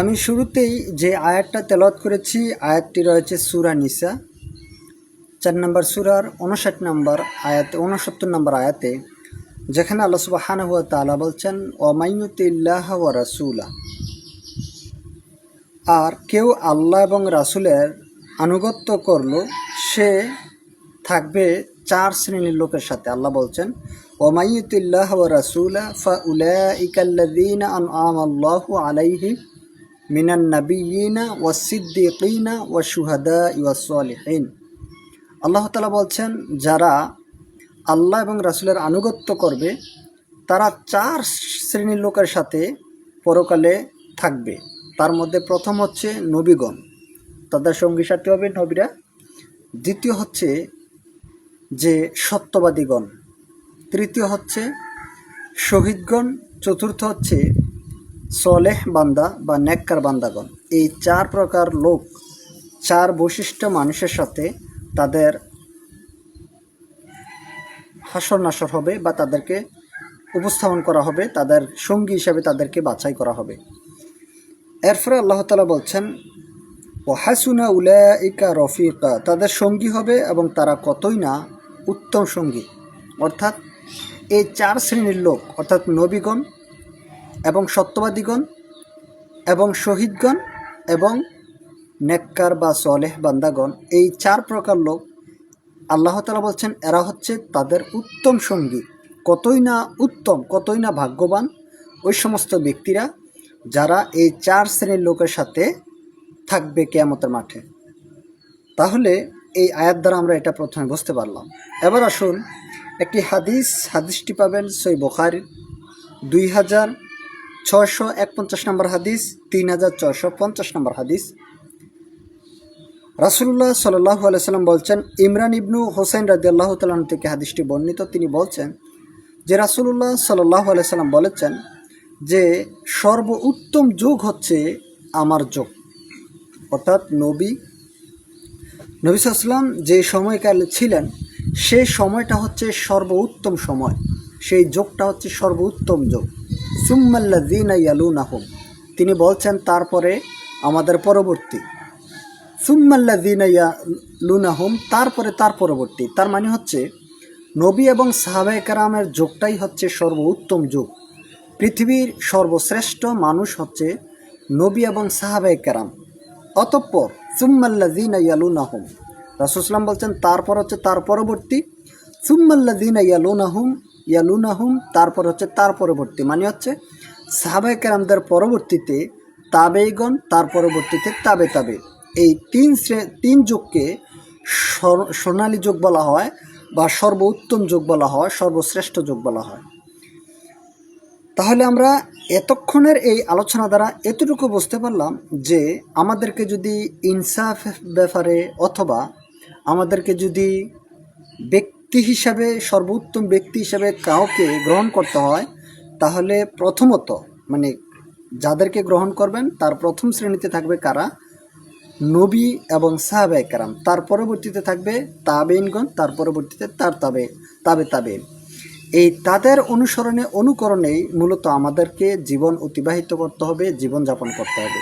আমি শুরুতেই যে আয়াতটা তেলাওয়াত করেছি, আয়াতটি রয়েছে সূরা নিসা ৪ নম্বর সূরার ৫৯ নম্বর আয়াতে ৬৯ নম্বর আয়াতে, যেখানে আল্লাহ সুবহানাহু ওয়া তাআলা বলছেন ওয়া মাইয়ুতিল্লাহ ওয়া রাসূলা, আর কেউ আল্লাহ এবং রাসূলের আনুগত্য করলো সে থাকবে ৪ শ্রেণীর লোকের সাথে। আল্লাহ বলছেন ওয়া মাইয়ুতিল্লাহ ওয়া রাসূলা ফাউলাইকাল্লাযীনা আনআমাল্লাহু আলাইহিম মিনান নাবিয়্যিনা ওয়াস সিদ্দীকিনা ওয়াশ শুহাদাই ওয়াস সালিহিন। আল্লাহ তাআলা বলছেন যারা আল্লাহ এবং রাসূলের আনুগত্য করবে তারা ৪ শ্রেণীর লোকের সাথে পরকালে থাকবে। তার মধ্যে প্রথম হচ্ছে নবীগণ, তাদের সঙ্গী সাথী হবে নবীরা। দ্বিতীয় হচ্ছে যে সত্যবাদীগণ, তৃতীয় হচ্ছে শহীদগণ, চতুর্থ হচ্ছে সলেহ বান্দা বা নেককার বান্দাগণ। এই ৪ প্রকার লোক, ৪ বৈশিষ্ট্য মানুষের সাথে তাদের হাসর নাসর হবে বা তাদেরকে উপস্থাপন করা হবে, তাদের সঙ্গী হিসাবে তাদেরকে বাছাই করা হবে। এরপরে আল্লাহ তাআলা বলছেন ওয়া হাসুনা উলাইকা রফিকা, তাদের সঙ্গী হবে এবং তারা কতই না উত্তম সঙ্গী। অর্থাৎ এই ৪ শ্রেণীর লোক, অর্থাৎ নবীগণ এবং সত্যবাদীগণ এবং শহীদগণ এবং নেককার বা সলেহ বান্দাগণ, এই ৪ প্রকার লোক আল্লাহ তাআলা বলছেন এরা হচ্ছে তাদের উত্তম সঙ্গী। কতই না উত্তম, কতই না ভাগ্যবান ওই সমস্ত ব্যক্তিরা যারা এই ৪ শ্রেণীর লোকের সাথে থাকবে কিয়ামতের মাঠে। তাহলে এই আয়াত দ্বারা আমরা এটা প্রথমে বুঝতে পারলাম। এবার আসুন একটি হাদিসটি পাবেন সহিহ বুখারীর 2651 নম্বর হাদিস, 3650 নম্বর হাদিস। রাসূলুল্লাহ সাল্লাল্লাহু আলাইহি সাল্লাম বলছেন, ইমরান ইবনু হোসেন রাদিয়াল্লাহু তাআলা থেকে হাদিসটি বর্ণিত। তিনি বলছেন যে রাসূলুল্লাহ সাল্লাল্লাহু আলাইহি সাল্লাম বলেছেন যে সর্বোত্তম যুগ হচ্ছে আমার যুগ। অর্থাৎ নবী সাল্লাল্লাহু আলাইহি সাল্লাম যে সময়কালে ছিলেন সেই সময়টা হচ্ছে সর্বোত্তম সময়, সেই যুগটা হচ্ছে সর্বোত্তম যুগ। সুম্মাল্লাযীনা ইয়ালুনাহুম, তিনি বলছেন তারপরে আমাদের পরবর্তী, সুম্মাল্লাযীনা ইয়ালুনাহুম, তারপরে তার পরবর্তী। তার মানে হচ্ছে নবী এবং সাহাবায়ে কেরামের যুগটাই হচ্ছে সর্বোত্তম যুগ। পৃথিবীর সর্বশ্রেষ্ঠ মানুষ হচ্ছে নবী এবং সাহাবায়ে কেরাম। অতঃপর সুম্মাল্লাযীনা ইয়ালুনাহুম, রাসূল সাল্লাল্লাহু বলছেন তারপর হচ্ছে তার পরবর্তী, সুম্মাল্লাযীনা ইয়ালুনাহুম, তারপর হচ্ছে তার পরবর্তী। মানে হচ্ছে সাহাবায়ে কেরামদের পরবর্তীতে তাবেঈগণ, তার পরবর্তীতে তাবে। এই তিন যুগকে সোনালী যুগ বলা হয় বা সর্বোত্তম যুগ বলা হয়, সর্বশ্রেষ্ঠ যুগ বলা হয়। তাহলে আমরা এতক্ষণের এই আলোচনা দ্বারা এতটুকু বুঝতে পারলাম যে আমাদেরকে যদি ইনসাফ ব্যাপারে অথবা আমাদেরকে যদি ব্যক্তি হিসাবে, সর্বোত্তম ব্যক্তি হিসাবে কাউকে গ্রহণ করতে হয়, তাহলে প্রথমত মানে যাদেরকে গ্রহণ করবেন তার প্রথম শ্রেণীতে থাকবে কারা? নবী এবং সাহাবায়ে কেরাম। তার পরবর্তীতে থাকবে তাবেঈনগণ, তার পরবর্তীতে তার তাবেঈন। এই তাদের অনুকরণেই মূলত আমাদেরকে জীবন অতিবাহিত করতে হবে, জীবনযাপন করতে হবে।